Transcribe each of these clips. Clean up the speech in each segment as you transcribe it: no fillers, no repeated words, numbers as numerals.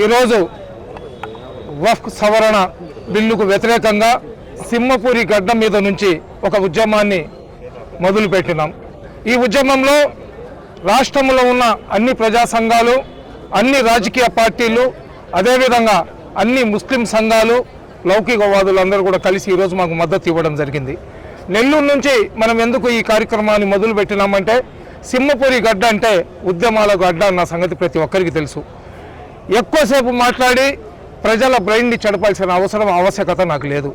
ఈరోజు వక్ఫ్ సవరణ బిల్లుకు వ్యతిరేకంగా సింహపురి గడ్డ మీద నుంచి ఒక ఉద్యమాన్ని మొదలుపెట్టినాం. ఈ ఉద్యమంలో రాష్ట్రంలో ఉన్న అన్ని ప్రజా సంఘాలు, అన్ని రాజకీయ పార్టీలు, అదేవిధంగా అన్ని ముస్లిం సంఘాలు, లౌకికవాదులు అందరూ కూడా కలిసి ఈరోజు మాకు మద్దతు ఇవ్వడం జరిగింది. నెల్లూరు నుంచి మనం ఎందుకు ఈ కార్యక్రమాన్ని మొదలు పెట్టినామంటే, సింహపురి గడ్డ అంటే ఉద్యమాల గడ్డ అన్న సంగతి ప్రతి ఒక్కరికి తెలుసు. ఎక్కువసేపు మాట్లాడి ప్రజల బ్రెయిన్ని చెడపాల్సిన ఆవశ్యకత నాకు లేదు.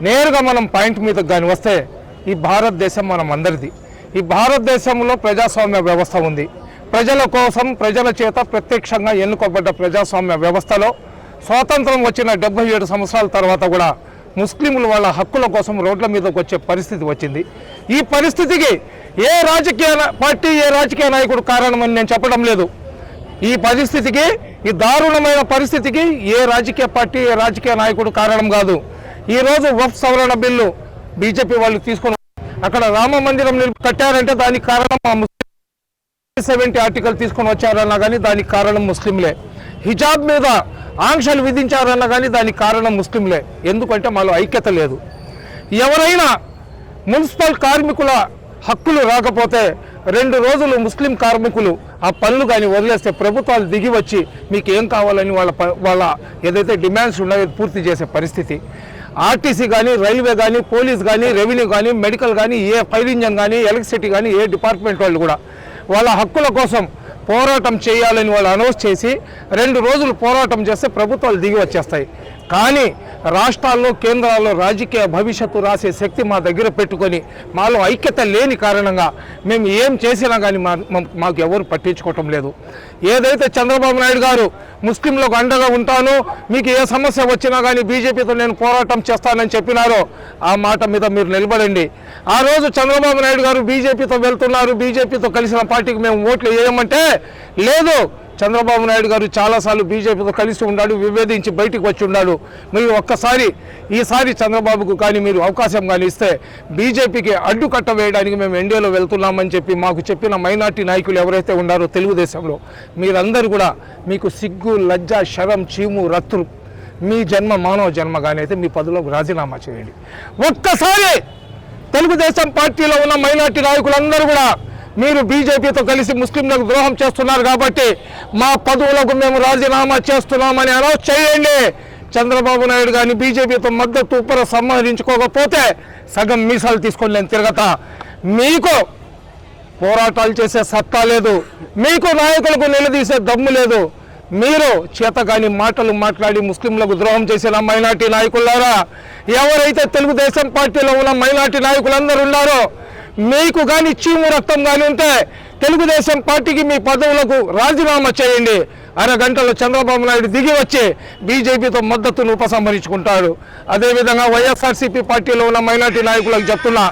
నేరుగా మనం పాయింట్ మీద కానీ వస్తే, ఈ భారతదేశం మనం అందరిది. ఈ భారతదేశంలో ప్రజాస్వామ్య వ్యవస్థ ఉంది. ప్రజల కోసం, ప్రజల చేత ప్రత్యక్షంగా ఎన్నుకోబడ్డ ప్రజాస్వామ్య వ్యవస్థలో స్వాతంత్రం వచ్చిన 77 సంవత్సరాల తర్వాత కూడా ముస్లింలు వాళ్ళ హక్కుల కోసం రోడ్ల మీదకి వచ్చే పరిస్థితి వచ్చింది. ఈ పరిస్థితికి ఏ రాజకీయ పార్టీ, ఏ రాజకీయ నాయకుడు కారణమని నేను చెప్పడం లేదు. ఈ పరిస్థితికి, ఈ దారుణమైన పరిస్థితికి ఏ రాజకీయ పార్టీ, ఏ రాజకీయ నాయకుడు కారణం కాదు. ఈరోజు వక్ఫ్ సవరణ బిల్లు బీజేపీ వాళ్ళు తీసుకొని అక్కడ రామ మందిరం కట్టారంటే దానికి కారణం ఆ ముస్లిం 70 ఆర్టికల్ తీసుకొని వచ్చారన్నా కానీ దానికి కారణం ముస్లింలే. హిజాబ్ మీద ఆంక్షలు విధించారన్నా కానీ దానికి కారణం ముస్లింలే. ఎందుకంటే మాలో ఐక్యత లేదు. ఎవరైనా మున్సిపల్ కార్మికుల హక్కులు రాకపోతే 2 రోజులు ముస్లిం కార్మికులు ఆ పనులు కానీ వదిలేస్తే ప్రభుత్వాలు దిగి వచ్చి మీకు ఏం కావాలని వాళ్ళ ఏదైతే డిమాండ్స్ ఉన్నాయో పూర్తి చేసే పరిస్థితి. ఆర్టీసీ కానీ, రైల్వే కానీ, పోలీస్ కానీ, రెవెన్యూ కానీ, మెడికల్ కానీ, ఏ ఫైర్ ఇంజన్ కానీ, ఎలక్ట్రిసిటీ కానీ, ఏ డిపార్ట్మెంట్ వాళ్ళు కూడా వాళ్ళ హక్కుల కోసం పోరాటం చేయాలని వాళ్ళు అనౌన్స్ చేసి 2 రోజులు పోరాటం చేస్తే ప్రభుత్వాలు దిగి వచ్చేస్తాయి. కానీ రాష్ట్రాల్లో, కేంద్రాల్లో రాజకీయ భవిష్యత్తు రాసే శక్తి మా దగ్గర పెట్టుకొని మాలో ఐక్యత లేని కారణంగా మేము ఏం చేసినా కానీ మాకు ఎవరు పట్టించుకోవటం లేదు. ఏదైతే చంద్రబాబు నాయుడు గారు ముస్లింలకు అండగా ఉంటాను, మీకు ఏ సమస్య వచ్చినా కానీ బీజేపీతో నేను పోరాటం చేస్తానని చెప్పినారో ఆ మాట మీద మీరు నిలబడండి. ఆ రోజు చంద్రబాబు నాయుడు గారు బీజేపీతో వెళ్తున్నారు, బీజేపీతో కలిసిన పార్టీకి మేము ఓట్లు వేయమంటే లేదు, చంద్రబాబు నాయుడు గారు చాలాసార్లు బీజేపీతో కలిసి ఉన్నాడు, విభేదించి బయటికి వచ్చి ఉన్నాడు. మీరు ఒక్కసారి ఈసారి చంద్రబాబుకు కానీ మీరు అవకాశం కానీ ఇస్తే బీజేపీకి అడ్డుకట్ట వేయడానికి మేము ఎన్డీఏలో వెళ్తున్నామని చెప్పి మాకు చెప్పిన మైనార్టీ నాయకులు ఎవరైతే ఉన్నారో తెలుగుదేశంలో, మీరందరూ కూడా మీకు సిగ్గు, లజ్జ, శరం, చీము, రత్తులు, మీ జన్మ మానవ జన్మగానే అయితే మీ పదవిలోకి రాజీనామా చేయండి. ఒక్కసారి తెలుగుదేశం పార్టీలో ఉన్న మైనార్టీ నాయకులందరూ కూడా మీరు బీజేపీతో కలిసి ముస్లింలకు ద్రోహం చేస్తున్నారు కాబట్టి మా పదవులకు మేము రాజీనామా చేస్తున్నామని అనౌన్స్ చేయండి. చంద్రబాబు నాయుడు కానీ బీజేపీతో మద్దతు సంహరించుకోకపోతే సగం మీసాలు తీసుకొని నేను తిరగతా. మీకు పోరాటాలు చేసే సత్తా లేదు, మీకు నాయకులకు నిలదీసే దమ్ము లేదు. మీరు చేతగాని మాటలు మాట్లాడి ముస్లింలకు ద్రోహం చేసిన మైనార్టీ నాయకులారా, ఎవరైతే తెలుగుదేశం పార్టీలో ఉన్న మైనార్టీ నాయకులందరూ ఉన్నారో, మీకు కానీ చీము రక్తం కానీ ఉంటే తెలుగుదేశం పార్టీకి మీ పదవులకు రాజీనామా చేయండి. అరగంటలో చంద్రబాబు నాయుడు దిగి వచ్చి బీజేపీతో మద్దతును ఉపసంహరించుకుంటాడు. అదేవిధంగా వైఎస్ఆర్సీపీ పార్టీలో ఉన్న మైనార్టీ నాయకులకు చెప్తున్నా,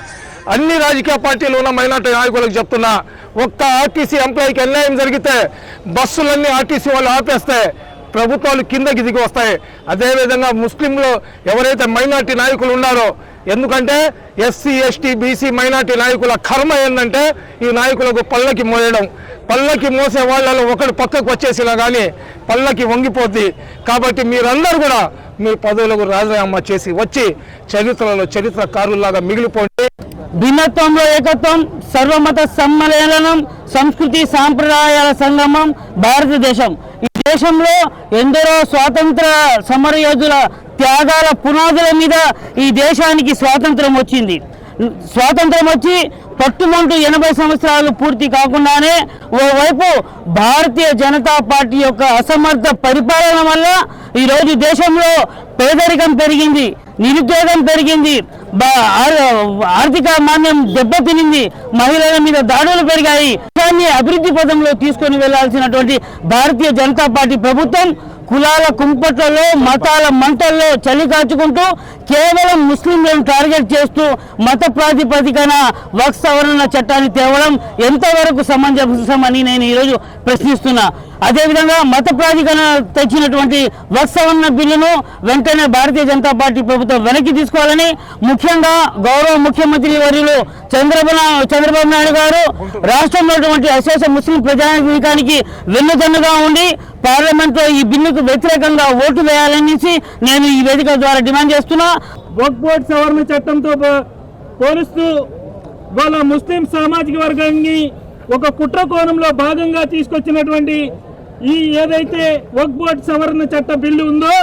అన్ని రాజకీయ పార్టీలో ఉన్న మైనార్టీ నాయకులకు చెప్తున్నా, ఒక్క ఆర్టీసీ ఎంప్లాయీకి అన్యాయం జరిగితే బస్సులన్నీ ఆర్టీసీ వాళ్ళు ఆపేస్తే ప్రభుత్వాలు కిందకి దిగి వస్తాయి. అదేవిధంగా ముస్లింలు ఎవరైతే మైనార్టీ నాయకులు ఉన్నారో, ఎందుకంటే ఎస్సీ, ఎస్టీ, బీసీ మైనార్టీ నాయకుల కర్మ ఏంటంటే ఈ నాయకులకు పల్లకి మోయడం. పల్లకి మోసే వాళ్ళలో ఒకడు పక్కకు వచ్చేసినా కానీ పల్లకి వంగిపోద్ది. కాబట్టి మీరందరూ కూడా మీ పదవులకు రాజీనామా చేసి వచ్చి చరిత్రలో చరిత్రకారుల్లాగా మిగిలిపోండి. భిన్నత్వంలో ఏకత్వం, సర్వమత సమ్మేళనం, సంస్కృతి సాంప్రదాయాల సంగమం భారతదేశం. ఈ దేశంలో ఎందరో స్వాతంత్ర సమరయోధుల త్యాగాల పునాదుల మీద ఈ దేశానికి స్వాతంత్రం వచ్చింది. స్వాతంత్రం వచ్చి పట్టుమంటూ 80 సంవత్సరాలు పూర్తి కాకుండానే ఓవైపు భారతీయ జనతా పార్టీ యొక్క అసమర్థ పరిపాలన వల్ల ఈరోజు దేశంలో పేదరికం పెరిగింది, నిరుద్యోగం పెరిగింది, ఆర్థిక మాన్యం దెబ్బతినింది, మహిళల మీద దాడులు పెరిగాయి. దాన్ని అభివృద్ధి పదంలో తీసుకొని వెళ్లాల్సినటువంటి భారతీయ జనతా పార్టీ ప్రభుత్వం కులాల కుంపట్లలో, మతాల మంటల్లో చలి కాచుకుంటూ కేవలం ముస్లింలను టార్గెట్ చేస్తూ మత ప్రాతిపదికన వక్ఫ్ సవరణ చట్టాన్ని తేవడం ఎంతవరకు సమంజసమని నేను ఈరోజు ప్రశ్నిస్తున్నా. అదేవిధంగా మత ప్రాతిపదికన తెచ్చినటువంటి వక్ఫ్ సవరణ బిల్లును వెంటనే భారతీయ జనతా పార్టీ ప్రభుత్వం వెనక్కి తీసుకోవాలని, ముఖ్యంగా గౌరవ ముఖ్యమంత్రి వర్యులు చంద్రబాబు నాయుడు గారు రాష్ట్రంలో అశేష ముస్లిం ప్రజానీకానికి వెన్నుదన్నుగా ఉండి పార్లమెంట్లో ఈ బిల్లుకు వ్యతిరేకంగా ఓటు వేయాలనేసి నేను ఈ వేదిక ద్వారా డిమాండ్ చేస్తున్నా. వక్ఫ్ బోర్డు సవరణ చట్టంతో పోలుస్తూ వాళ్ళ ముస్లిం సామాజిక వర్గాన్ని ఒక కుట్ర కోణంలో భాగంగా తీసుకొచ్చినటువంటి ఈ ఏదైతే వక్ఫ్ బోర్డు సవరణ చట్ట బిల్లు ఉందో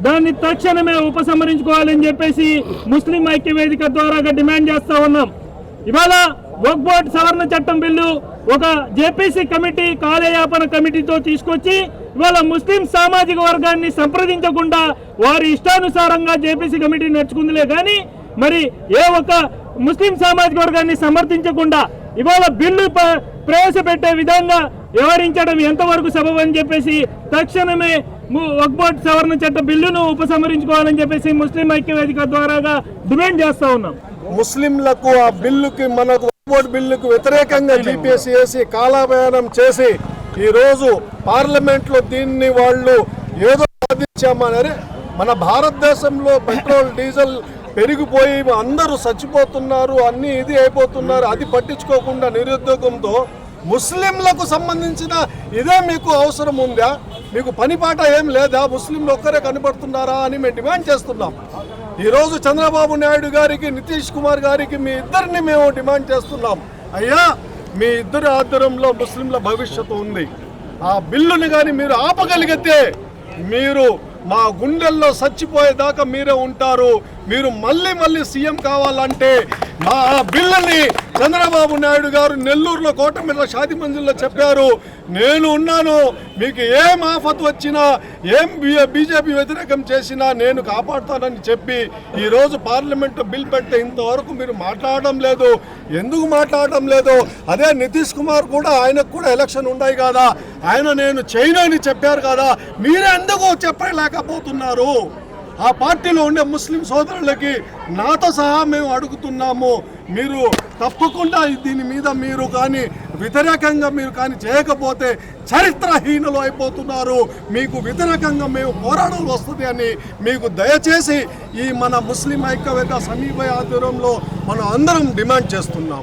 దాన్ని తక్షణమే ఉపసంహరించుకోవాలని చెప్పేసి ముస్లిం ఐక్య వేదిక ద్వారా డిమాండ్ చేస్తా ఉన్నాం. ఇవాళ వక్ఫ్ బోర్డు సవరణ చట్టం బిల్లు ఒక జేపీసీ కమిటీ కార్యయాపన కమిటీతో తీసుకొచ్చి ఇవాళ ముస్లిం సామాజిక వర్గాన్ని సంప్రదించకుండా వారి ఇష్టానుసారంగా జేపీసీ కమిటీ నడుచుకుందిలే కానీ మరి ఏ ఒక్క ముస్లిం సామాజిక వర్గాన్ని సమర్థించకుండా ఇవాళ బిల్లు ప్రవేశపెట్టే విధంగా వ్యవహరించడం ఎంతవరకు సబబు అని చెప్పేసి తక్షణమే వక్ఫ్ బోర్డు సవరణ చట్ట బిల్లును ఉపసంహరించుకోవాలని చెప్పేసి ముస్లిం ఐక్య వేదిక ద్వారా డిమాండ్ చేస్తా ఉన్నాం. ముస్లింలకు ఆ బిల్లుకి మనకు వక్ఫ్ బోర్డు బిల్లుకు వ్యతిరేకంగా జీపీఎస్ చేసి కాలయాపనం చేసి ఈరోజు పార్లమెంట్లో దీన్ని వాళ్ళు ఏదో సాధించామని మన భారతదేశంలో పెట్రోల్ డీజిల్ పెరిగిపోయి అందరూ చచ్చిపోతున్నారు, అన్ని ఇది అయిపోతున్నారు. అది పట్టించుకోకుండా నిరుద్యోగంతో ముస్లింలకు సంబంధించిన ఇదే మీకు అవసరం ఉందా? మీకు పనిపాట ఏం లేదా? ముస్లింలు ఒక్కరే కనబడుతున్నారా అని మేము డిమాండ్ చేస్తున్నాం. ఈరోజు చంద్రబాబు నాయుడు గారికి, నితీష్ కుమార్ గారికి మీ ఇద్దరిని మేము డిమాండ్ చేస్తున్నాం. అయ్యా, మీ ఇద్దరి ఆధ్వర్యంలో ముస్లింల భవిష్యత్తు ఉంది. ఆ బిల్లుని కానీ మీరు ఆపగలిగితే మీరు మా గుండెల్లో చచ్చిపోయేదాకా మీరే ఉంటారు. మీరు మళ్ళీ సీఎం కావాలంటే మా ఆ బిల్లుని చంద్రబాబు నాయుడు గారు నెల్లూరులో కోటమిర్ల షాది మంజిల్లో చెప్పారు, నేను ఉన్నాను, మీకు ఏం ఆఫత్ వచ్చినా ఏం బీజేపీ వ్యతిరేకం చేసినా నేను కాపాడుతానని చెప్పి ఈరోజు పార్లమెంటు బిల్ పెడితే ఇంతవరకు మీరు మాట్లాడడం లేదు. ఎందుకు మాట్లాడడం లేదు? అదే నితీష్ కుమార్ కూడా, ఆయనకు కూడా ఎలక్షన్ ఉన్నాయి కదా, ఆయన నేను చేయనని చెప్పారు కదా, మీరే ఎందుకు చెప్పలేకపోతున్నారు? ఆ పార్టీలో ఉండే ముస్లిం సోదరులకి నాతో సహా మేము అడుగుతున్నాము, మీరు తప్పకుండా దీని మీద మీరు కానీ వ్యతిరేకంగా మీరు కానీ చేయకపోతే చరిత్రహీనులు అయిపోతున్నారు. మీకు వ్యతిరేకంగా మేము పోరాడాల్సి వస్తుంది అని మీకు దయచేసి ఈ మన ముస్లిం ఐక్యవేత్త సమీప ఆధ్వర్యంలో మనం అందరం డిమాండ్ చేస్తున్నాం.